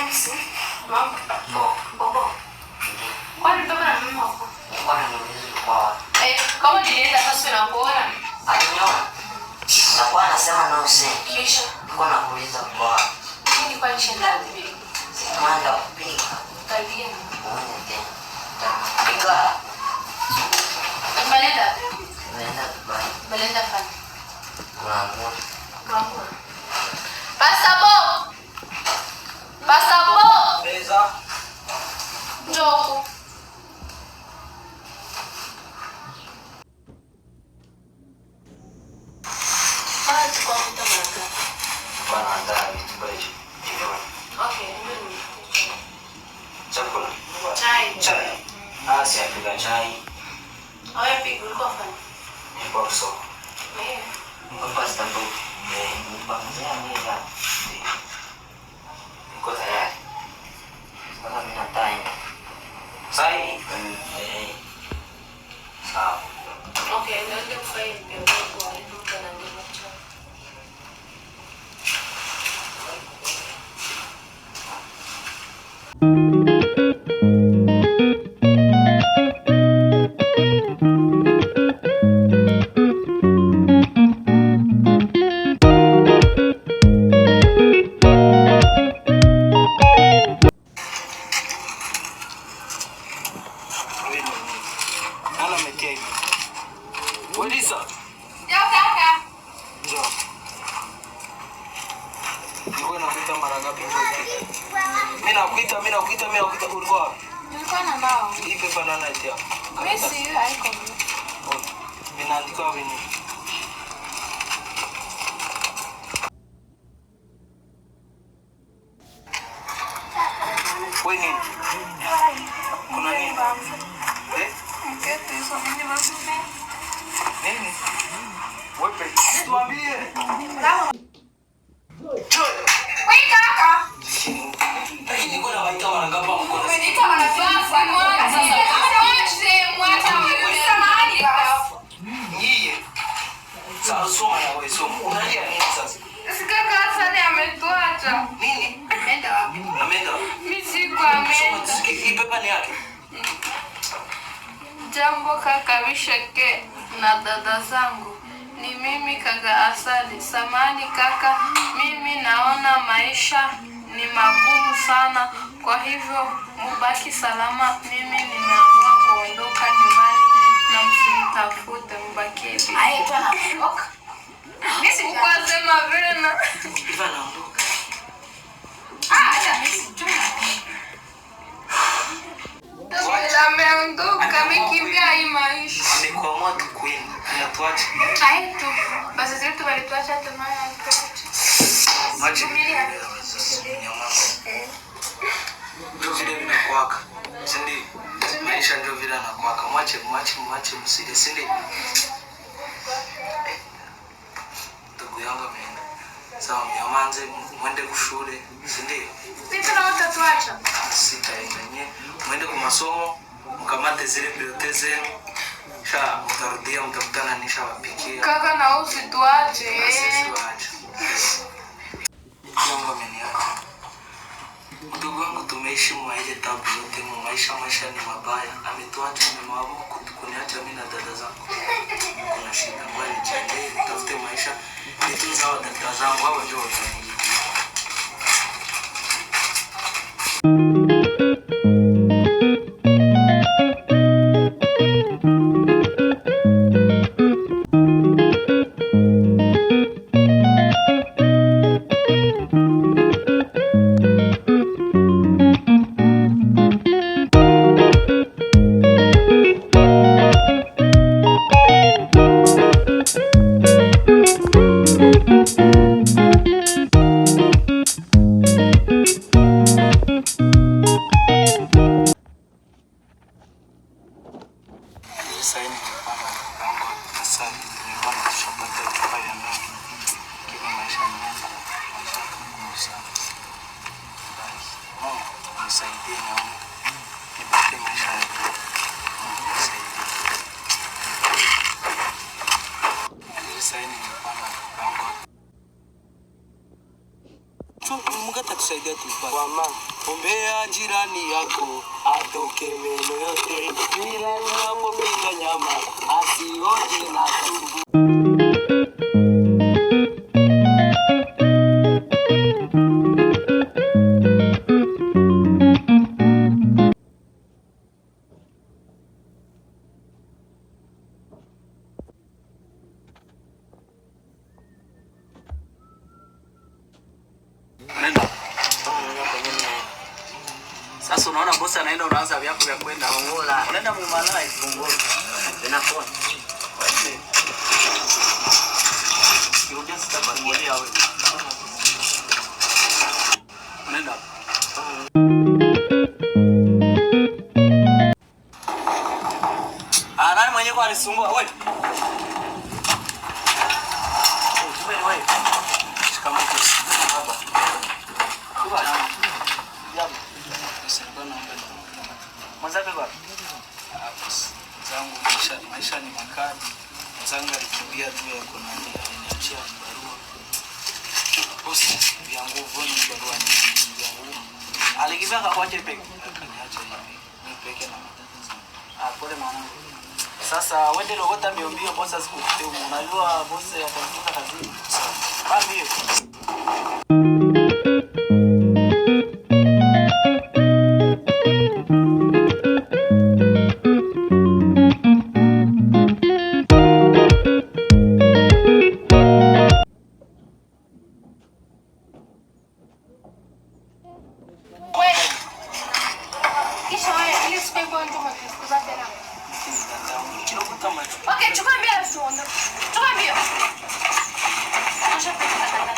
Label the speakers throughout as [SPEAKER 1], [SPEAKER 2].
[SPEAKER 1] James, mambo. Bobo. Kwani mtoka na mama wako?
[SPEAKER 2] Bwana niulize kwa.
[SPEAKER 1] Kama nilienda sasa na kuona.
[SPEAKER 2] Aliniona. Na kwa anasema no say.
[SPEAKER 1] Kisha
[SPEAKER 2] Niko nakuuliza kwa.
[SPEAKER 1] nini kwa nishenda bibi?
[SPEAKER 2] Manda kupika.
[SPEAKER 1] Tabia.
[SPEAKER 2] Uone tena. Pika.
[SPEAKER 1] Malenda.
[SPEAKER 2] Nenda Dubai.
[SPEAKER 1] Malenda fani.
[SPEAKER 2] Kuangua.
[SPEAKER 1] Mambo. Pasabo. Pasabo.
[SPEAKER 2] Pesa.
[SPEAKER 1] Njoo.
[SPEAKER 2] Bwana andaa vitu basi.
[SPEAKER 1] Okay,
[SPEAKER 2] Chakula.
[SPEAKER 1] chai.
[SPEAKER 2] Chai. Si apika chai.
[SPEAKER 1] Haya pigo ulikuwa fani.
[SPEAKER 2] Nipo kusoma.
[SPEAKER 1] Eh.
[SPEAKER 2] Hapa Istanbul. Mpangzia meza. Niko tayari. Sasa mimi time. Sai. Sawa.
[SPEAKER 1] Okay, ndio kufanya pia kwa nduka na ndio chai.
[SPEAKER 2] Welisa.
[SPEAKER 1] Ndio kaka.
[SPEAKER 2] Njoo. Niko nakuita mara ngapi ngoja? Mimi nakuita ulikuwa wapi?
[SPEAKER 1] Nilikuwa na mbao.
[SPEAKER 2] Hii pepa na naitia.
[SPEAKER 1] Mimi si haiko.
[SPEAKER 2] Vinaandika wapi ni? Wewe nini? Kuna nini? Nini? Wewe tuambie.
[SPEAKER 1] Wewe kaka.
[SPEAKER 2] Lakini niko na waita mara ngapi mkono?
[SPEAKER 1] Umeniita wanafunzi mwanzo. Sasa mwacha mwacha mahali hapo.
[SPEAKER 2] Yeye. Sasa soma na wewe soma. Unalia nini sasa?
[SPEAKER 1] Sikaka sana ametuacha.
[SPEAKER 2] Nini?
[SPEAKER 1] Ameenda wapi?
[SPEAKER 2] Ameenda.
[SPEAKER 1] Mimi siku ameenda.
[SPEAKER 2] Hii pepa ni yake.
[SPEAKER 1] Jambo kaka Bisheke na dada zangu. Ni mimi kaka Asali. Samani kaka, mimi naona maisha ni magumu sana. Kwa hivyo mubaki salama. Mimi nimeamua kuondoka nyumbani na msinitafute, mbakie bibi.
[SPEAKER 3] Aitwa na kutoka.
[SPEAKER 1] Kwa sema vile na
[SPEAKER 2] Iva naondoka.
[SPEAKER 3] Hata mimi sijui.
[SPEAKER 1] ameondoka, amekimbia hii maisha.
[SPEAKER 2] Amekuamua tu kwenda. Anatuacha.
[SPEAKER 1] Aitu, basi zetu walituacha hata maana
[SPEAKER 2] Maji.
[SPEAKER 1] Vumilia.
[SPEAKER 2] Ndio vile vinakuwaka. Sindi. Maisha ndio vile anakuwaka. Mwache msije. Sindi. Ndugu yangu ameenda. Sawa, myamanze mwende kushule. Sindi.
[SPEAKER 1] Sisi na watatuacha.
[SPEAKER 2] Sitaenda nye. Mwende kwa masomo. Mkamate zile priorite zenu. Mtarudia mtakutana nishawapikia.
[SPEAKER 1] Kaka na usituache.
[SPEAKER 2] Sisi waache. Mungu ameniacha. Ndugu wangu tumeishi mwa ile tabu yote maisha ni mabaya. Ametuacha ameamua kuniacha mimi na dada zangu. Kuna shida kwani nijiandae nitafute maisha. Nitunza dada zangu hao ndio wataniingia. kusaidia tupate. Mama, ombea jirani yako atoke meno yote, bila unapopika nyama asioje na tumbo.
[SPEAKER 4] Nenda. Sasa unaona bosi anaenda, unaanza vyako vya kwenda Angola. Unaenda Mmalai Angola. Inakuwa. Kirudia sitapa kulia wewe. Unaenda. Nani mwenyewe kwa alisumbua wewe? Wewe. Shikamoo.
[SPEAKER 2] Maisha ni makali. Mzangu alikimbia tu ya kunani, aliniachia barua. Bosi ya nguvu ni barua ni ya nguvu.
[SPEAKER 4] Alikimbia kakwache peke.
[SPEAKER 2] Akaniacha hivi. Mimi peke na matatizo.
[SPEAKER 4] Pole mwanangu. Sasa wende logota mbio bosi asikukute. Unajua bosi atakuta kazini. Sawa. Mbio.
[SPEAKER 3] Okay, chukua mbio usiende. Chukua mbio. Acha pesa kaka.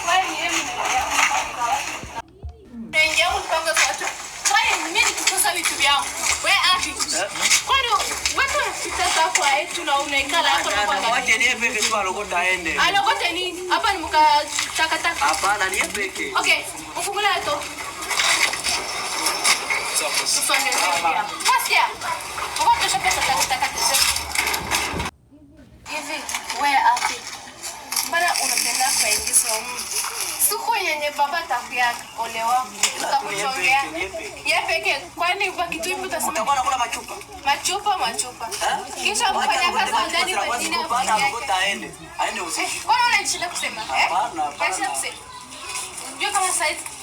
[SPEAKER 3] Wewe ni mimi na. Ndio kupanga kwacho. Wewe mimi nikikosa vitu vyangu. Wewe afi. Kwani wewe sitaka kwa yetu na unaikala hapo na kwa.
[SPEAKER 4] Wache niye peke tu alogota aende.
[SPEAKER 3] Alogota nini? Hapa ni mka takataka.
[SPEAKER 4] Hapana, niye peke.
[SPEAKER 3] Okay, ufungule hapo. Usonge pia. Basi. Ngoja shaka takataka. Hivi wewe afi. Mbona unapenda kuingiza mtu? Siku yenye baba takuya olewa utakuchongea. Yeye peke kwani kwa kitu hivi utasema
[SPEAKER 4] utakuwa unakula machupa.
[SPEAKER 3] Machupa. Kisha kufanya kazi ndani kwa jina
[SPEAKER 4] alogota aende. Aende usiku.
[SPEAKER 3] Kwani unachelewa kusema?
[SPEAKER 4] Hapana.
[SPEAKER 3] Ndio kama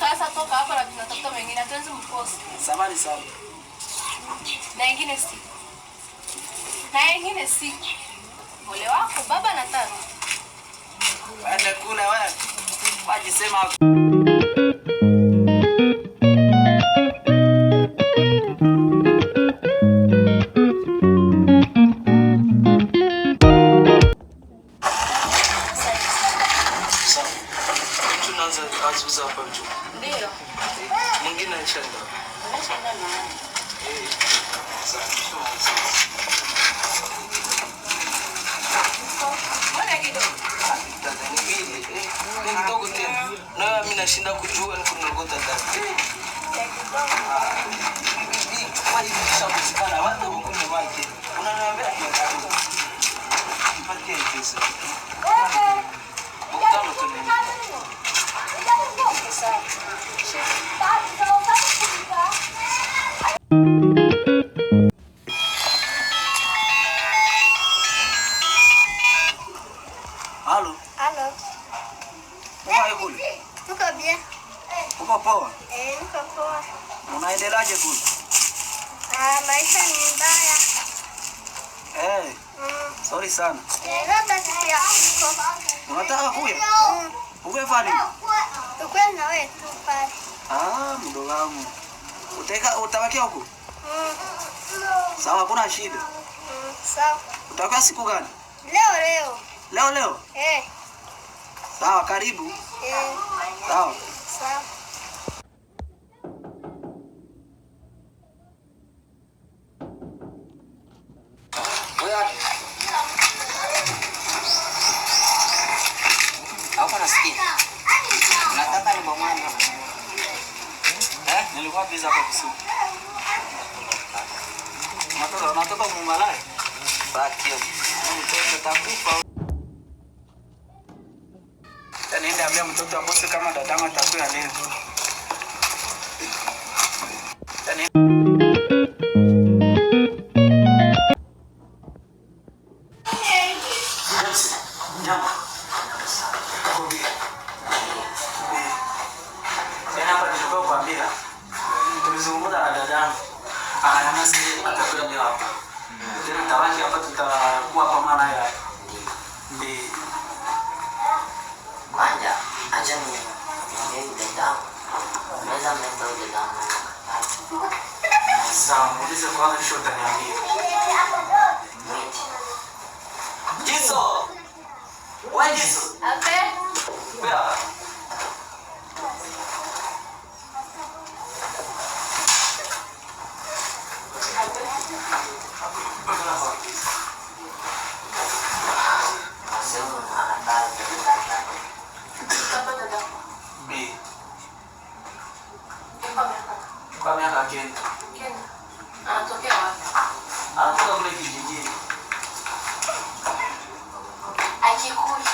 [SPEAKER 3] sasa toka hapa na tunatafuta wengine hatuwezi mkosa.
[SPEAKER 4] Samahani sana.
[SPEAKER 3] Na ingine si. Ole wako baba na tano.
[SPEAKER 4] Waende kule wewe. Wajisema
[SPEAKER 2] azuza hapa juu.
[SPEAKER 3] Ndio.
[SPEAKER 2] Mwingine anachenda. Kidogo tena. Na mimi nashinda kujua ni kunogota ndani. Maji kishakusikana watu wakunywa maji. Unaniambia patie pesa. Mkutano tunaenda.
[SPEAKER 4] Halo.
[SPEAKER 5] Halo.
[SPEAKER 4] Uko kule?
[SPEAKER 5] Tuko bien.
[SPEAKER 4] Uko poa?
[SPEAKER 5] Niko poa.
[SPEAKER 4] Unaendeleaje kule?
[SPEAKER 5] Maisha ni mbaya.
[SPEAKER 4] Sorry sana.
[SPEAKER 5] Labda sikia huko.
[SPEAKER 4] Unataka kuja? Uwe fani?
[SPEAKER 5] Tukwe na wewe tu pale.
[SPEAKER 4] Mdogo wangu. Utawakia huko? Sawa, hakuna shida.
[SPEAKER 5] Sawa.
[SPEAKER 4] Utakaa siku gani?
[SPEAKER 5] Leo.
[SPEAKER 4] Leo? Sawa, karibu. Sawa.
[SPEAKER 5] Sawa.
[SPEAKER 4] Hapo nasikia. Nataka ni mwana. Nilikuwa biza kwa kusuka. Unatoka Mmalai? Baki. Mtoto takufa. Nenda niambia mtoto wa bosi kama dadangu atakuwa leo.
[SPEAKER 2] Tulizungumza na dadangu. Anasema atakuwa leo hapa. Tena tawaki hapa tutakuwa kwa maana ya ndio.
[SPEAKER 6] Kwanza acha niongee dadangu. Unaweza mleta dadangu.
[SPEAKER 2] Sawa, muulize kwanza kisha utaniambia. Jiso. Wewe Jiso.
[SPEAKER 3] Ape.
[SPEAKER 2] Bea. Kwa miaka kenda.
[SPEAKER 3] Anatokea wapi?
[SPEAKER 2] Anatoka kule kijijini.
[SPEAKER 3] Akikuja.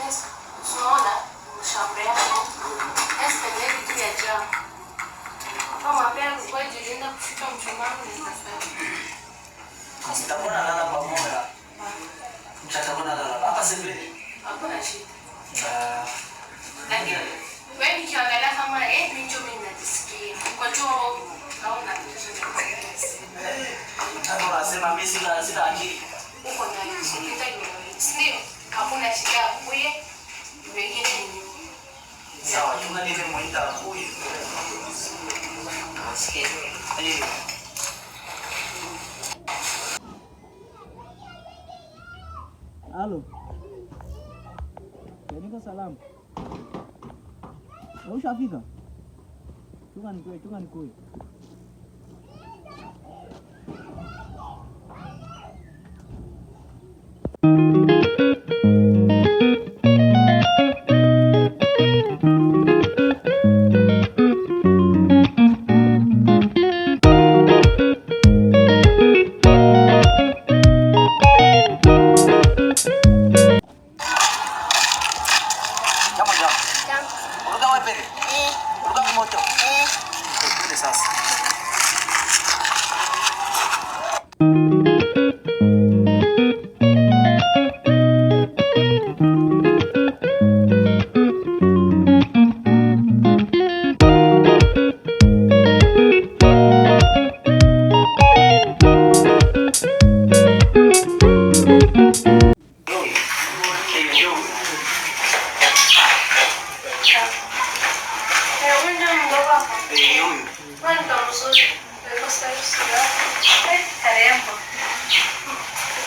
[SPEAKER 3] Yes. Unaona shauri yako. Espele kitu ya jamu. Kama mapenzi kwa jilinda kufika mchumani ni sasa.
[SPEAKER 2] Sitakuwa nalala pamoja. Mchatakuwa nalala hapa sebule.
[SPEAKER 3] Hakuna shida. Lakini wewe nikiangalia kama ndicho mimi najisikia. Kwa hiyo naona tatizo ni
[SPEAKER 2] Hapo unasema mimi sina akili.
[SPEAKER 3] uko na shida ndio. Hakuna shida kuye. Wengine ni
[SPEAKER 2] Sawa, tuna nile muita huyu.
[SPEAKER 6] Sikia.
[SPEAKER 4] Halo. Niko salamu. Ushafika? Chunga nikuwe.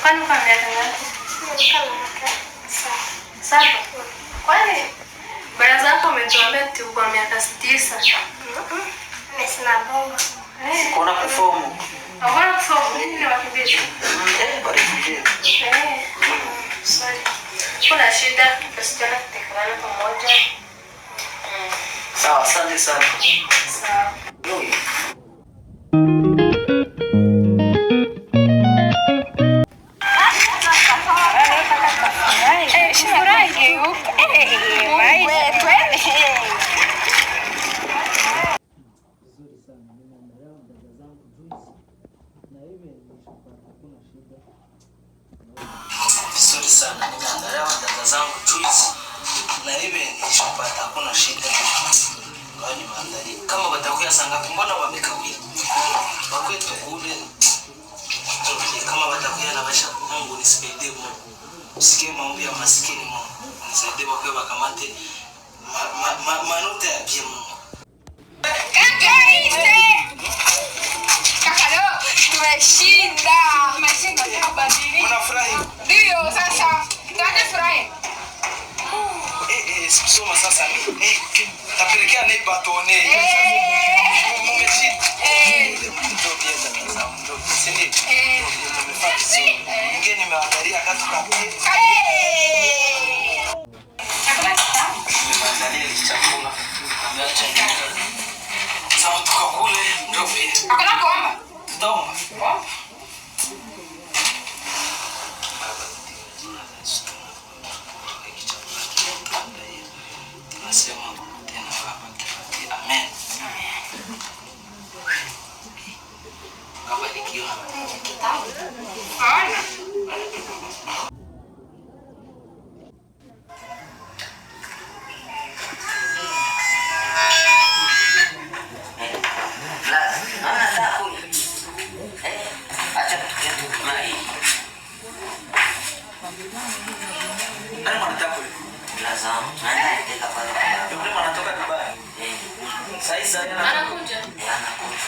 [SPEAKER 3] Kwani kwa miaka ngapi? Sasa. Kwani bwana zako umetuambia ati uko miaka 9?
[SPEAKER 5] Sina bongo.
[SPEAKER 2] Kuna kufomu.
[SPEAKER 3] Hawana kufomu nini ni wakimbizi?
[SPEAKER 2] Bado kijeni.
[SPEAKER 3] Sorry. Kuna shida tusichana kutekelana pamoja.
[SPEAKER 2] Sawa, asante sana.
[SPEAKER 3] Sawa.
[SPEAKER 2] Vizuri sana. Nimeangalia dada zangu juice na hivi nishapata, hakuna shida. Kwa ni maandali. Kama watakuya saa ngapi, mbona wamekawia? Wakwetu kule. Kama watakuya na maisha, Mungu nisaidie Mungu. Usikie maombi ya maskini Mungu. Nisaidie wakwe wakamate manota ya bia Mungu.
[SPEAKER 3] Tumeshinda. Tumeshinda kubadili.
[SPEAKER 2] Unafurahi?
[SPEAKER 3] Ndio sasa. Tuanze furahi.
[SPEAKER 2] Sikusoma sasa. Tapelekea nei batone. Mumeshinda. Ndio bieza mwanangu. Ndio sindi. Tumefanya vizuri. Ngine nimeangalia kazi kapi.
[SPEAKER 3] Chakula kitamu.
[SPEAKER 2] Nimeangalia chakula. Niacha nyanya. Sawa tukakule ndio vile.
[SPEAKER 3] Hakuna kuomba.
[SPEAKER 2] Toma. Nani mwanataka kule?
[SPEAKER 6] Lazama. Naenda niteka pale kwa.
[SPEAKER 2] Yule mwanatoka Dubai. Sasa
[SPEAKER 1] Anakuja.
[SPEAKER 6] Anakuja.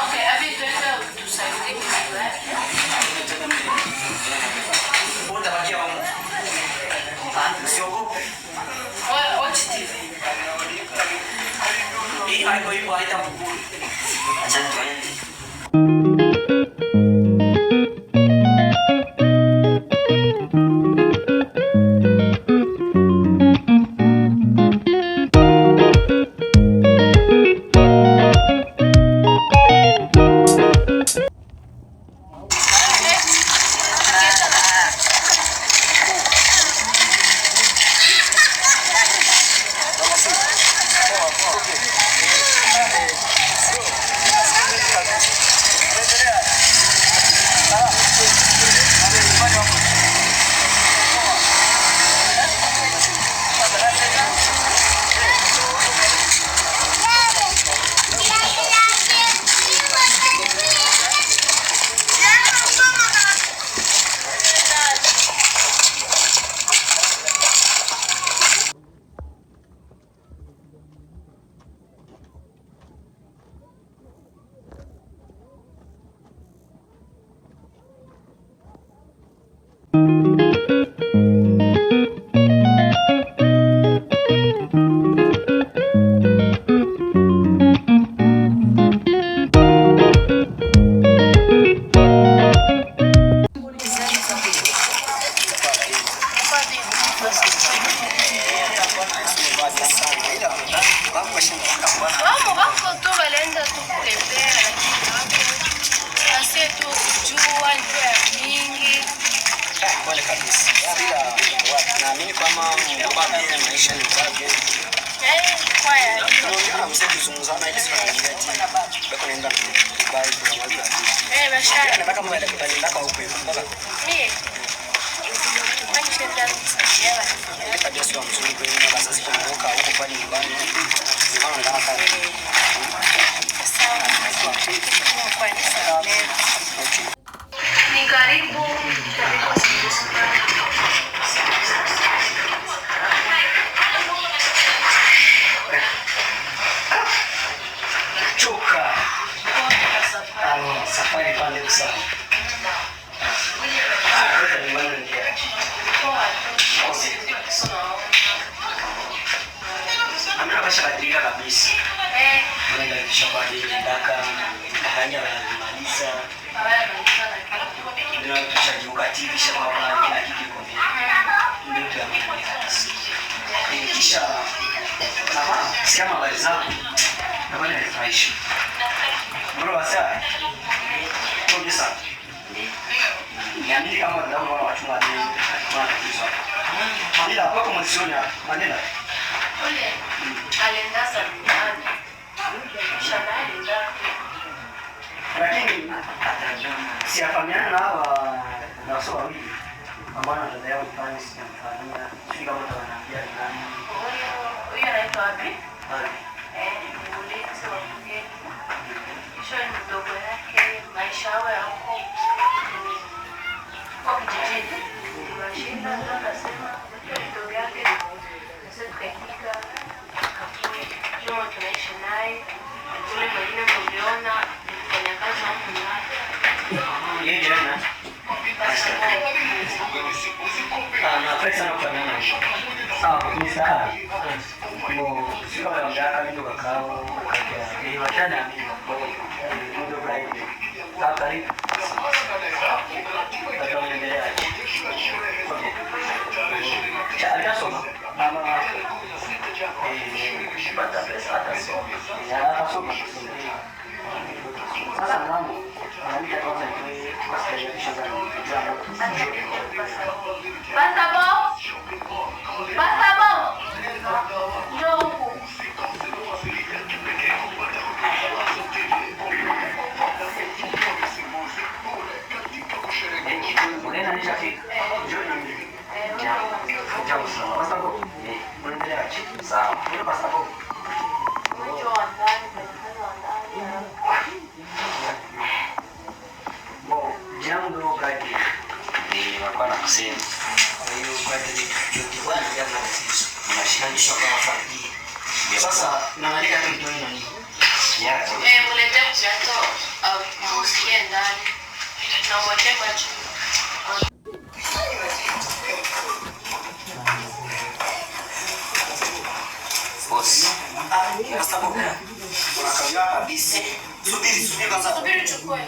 [SPEAKER 1] Okay, abi tuende tusaidie Dubai.
[SPEAKER 2] utabakia huko. Usiogope.
[SPEAKER 1] Watch TV.
[SPEAKER 2] Hii haiko hivyo haitamkuli.
[SPEAKER 6] Acha tuende.
[SPEAKER 1] Ni karibu
[SPEAKER 2] Choka. Safari pale sana. Amina bashabadilika kabisa. Wanaenda kushabadilika ndaka hanya wanamaliza. Ndio tushajiuka TV shamba kila kitu kwa ndio tunamaliza. Kisha kama sikia habari zako. Kama ni fresh. Bro wasa. Ndio sasa. Niamini kama ndio watu wa dini wanatatizo. Mandela kwa kumsiona Mandela.
[SPEAKER 1] ule alienda Salmani. Shanali ndio.
[SPEAKER 2] Lakini siafahamiana na hawa na wasio wawili ambao wanatembea upande sijamfanyia sio kama utawanaambia ni nani.
[SPEAKER 1] Huyo anaitwa wapi?
[SPEAKER 2] Hadi.
[SPEAKER 1] Muulize wa mgeni. Kisha ni mdogo yake, maisha yao yako kwa kijijini. Tunashinda ndio nasema mdogo yake sasa tukafika kakui ndio tunaishi naye. Yule mwingine mliona kufanya kazi hapo ndani.
[SPEAKER 2] Yeye jirani na pesa na kufanya nini? Sawa, ni sawa. Mo sio ya mjaka ndio kakao kaka. Ni wachana ndio brain. Sawa karibu. Tutaendelea. Cha soma. Mama bata pesa hata soma. Ya soma. Sasa mwanangu, anaita kwanza kwa station za
[SPEAKER 1] Pasabo. Njoo huku.
[SPEAKER 2] Unaenda nishafika. Njoo sawa. Pasabo. Unaendelea chini. Sawa. Ndio pasabo.
[SPEAKER 1] Njoo ndani, ndani.
[SPEAKER 2] Jambo gani? Ni wakana
[SPEAKER 6] kusema. Kwa hiyo kwa hiyo bwana jambo unashikanisha kama familia. Sasa naangalia tu ndio nini.
[SPEAKER 3] Mulete kujato musikie ndani. Na wote macho.
[SPEAKER 6] Boss. Sasa bwana. Unakawia kabisa. Subiri kwanza.
[SPEAKER 3] Subiri chukue.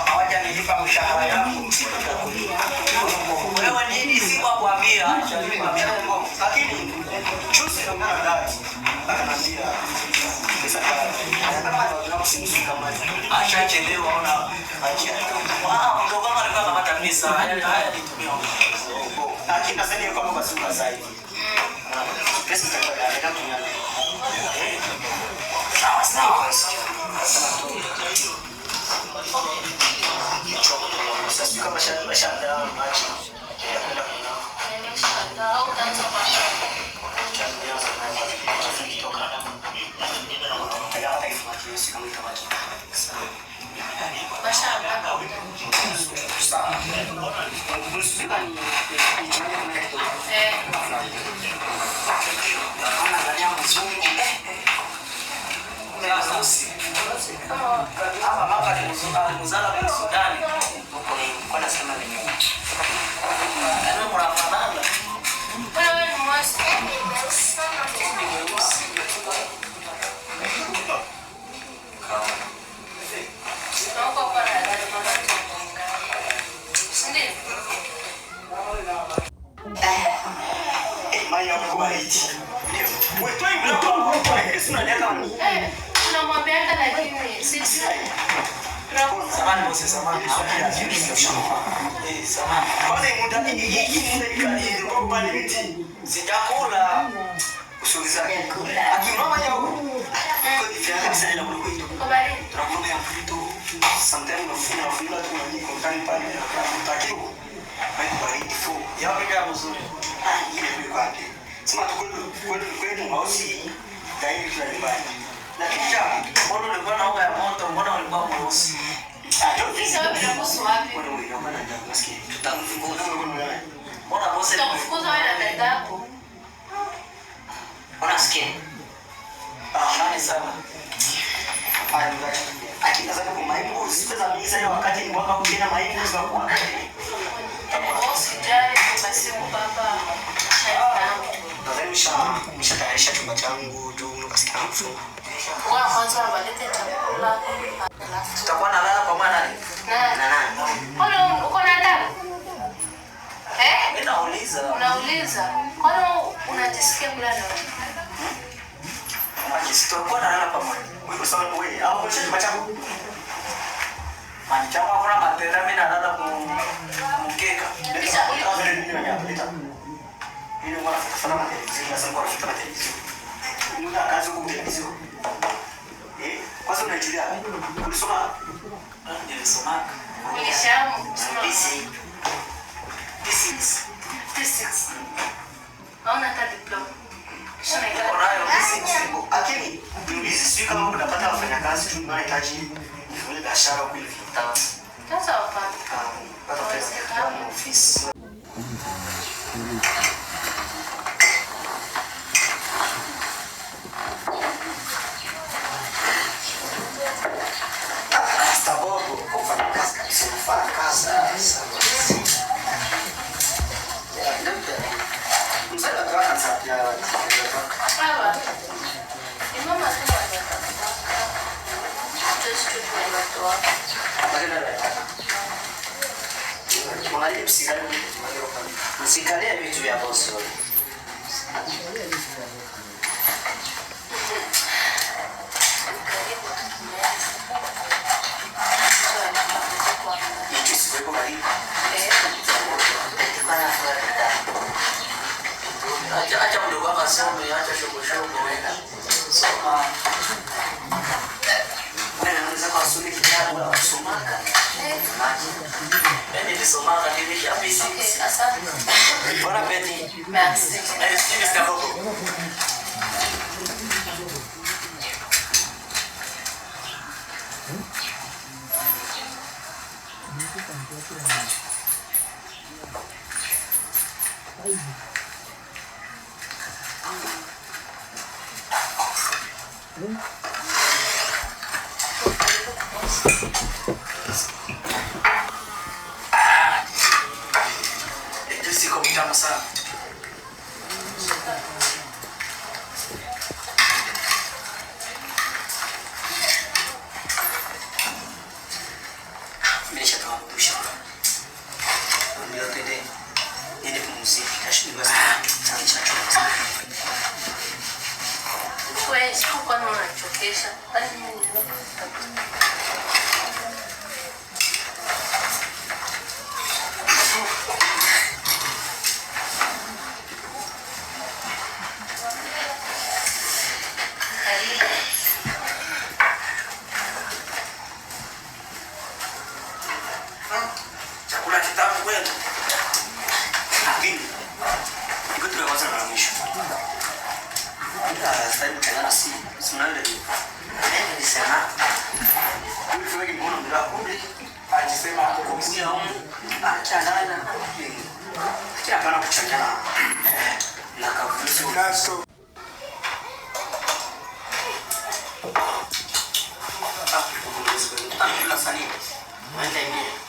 [SPEAKER 6] Hawajanilipa mshahara yangu. Wewe nini si kwa kuambia acha nikwambia Mungu. Lakini juzi ndo mara dai. Akanambia pesa acha chelewa ona acha. Wao ndo kama alikuwa anapata pesa. Haya nitumia. Lakini nasema kama basuka zaidi. Pesa tutakwenda ndio tunaona. Sawa. Sasa kama shamba maji ya kwenda kuna
[SPEAKER 3] Au tanzo pasha. Tunamwambia lakini sisi
[SPEAKER 6] samani bosi samani kwanza muda hii kwa pale miti sitakula usuliza akimama yao kwa hivyo sana na kuliko
[SPEAKER 3] kubali
[SPEAKER 6] tunakuambia mfito sometimes unafuna tu ni kontani pale utakiwa baridi fu yao pia mzuri ile kwa kwake sema kweli mausi dairi tunalibani lakini cha mbona ulikuwa na oga ya moto mbona ulikuwa mweusi
[SPEAKER 3] sisi wapi na kuhusu wapi tutakufukuza wewe na dada yako
[SPEAKER 6] unasikia nani sana akina sana kwa maibu sipeza misa ya wakati ni mwaka kujena maibu za kwa
[SPEAKER 3] usijali tumesimu baba
[SPEAKER 6] Mshatayarisha chumba changu tu mkasikia mfu.
[SPEAKER 3] Kwa kwanza walete chakula.
[SPEAKER 6] Tutakuwa na lala kwa maana nani?
[SPEAKER 3] Kwani uko na dada?
[SPEAKER 6] Mimi nauliza.
[SPEAKER 3] Unauliza. Kwani unajisikia kulala?
[SPEAKER 6] Tutakuwa na lala pamoja. Wewe sawa wewe au kwa chumba changu? Manchama kuna matera mimi na lala mkeka. Ini mwana fana matelevizion na sasa kwa matelevizion. Muda kazi kwa televizion. Kwanza unachulia. Ulisoma? Nilisoma.
[SPEAKER 3] Nilishamu. Physics. Hauna hata diploma. Shona ikawa
[SPEAKER 6] Unayo physics. Lakini tuulize sio kama unapata wafanyakazi tu wanahitaji ile biashara kwa ile vitao.
[SPEAKER 3] sasa wapata.
[SPEAKER 6] Pata pesa ya ofisi. Msikalie vitu vya bosi. Acha mdogo wako asome, acha shogo shogo wewe.
[SPEAKER 3] Merci.
[SPEAKER 6] Merci beaucoup. Juice iko mtamu sana. Nimesha toa kusha. Ndio tende. Nende kumziki. Kashi basi.
[SPEAKER 3] Wewe sio kwa nini unachokesha? Bali mimi ndio
[SPEAKER 6] chakula kitamu kweli. Lakini iko tu kwanza na mwisho. Sasa tena si sunale. Ni sana. Wewe wengi mbona mda kumbe ajisema hapo kwa msia huko. Acha nana. Acha bana kuchangana. Na kafusu. Naso. Ah, la sani. Wende ngie.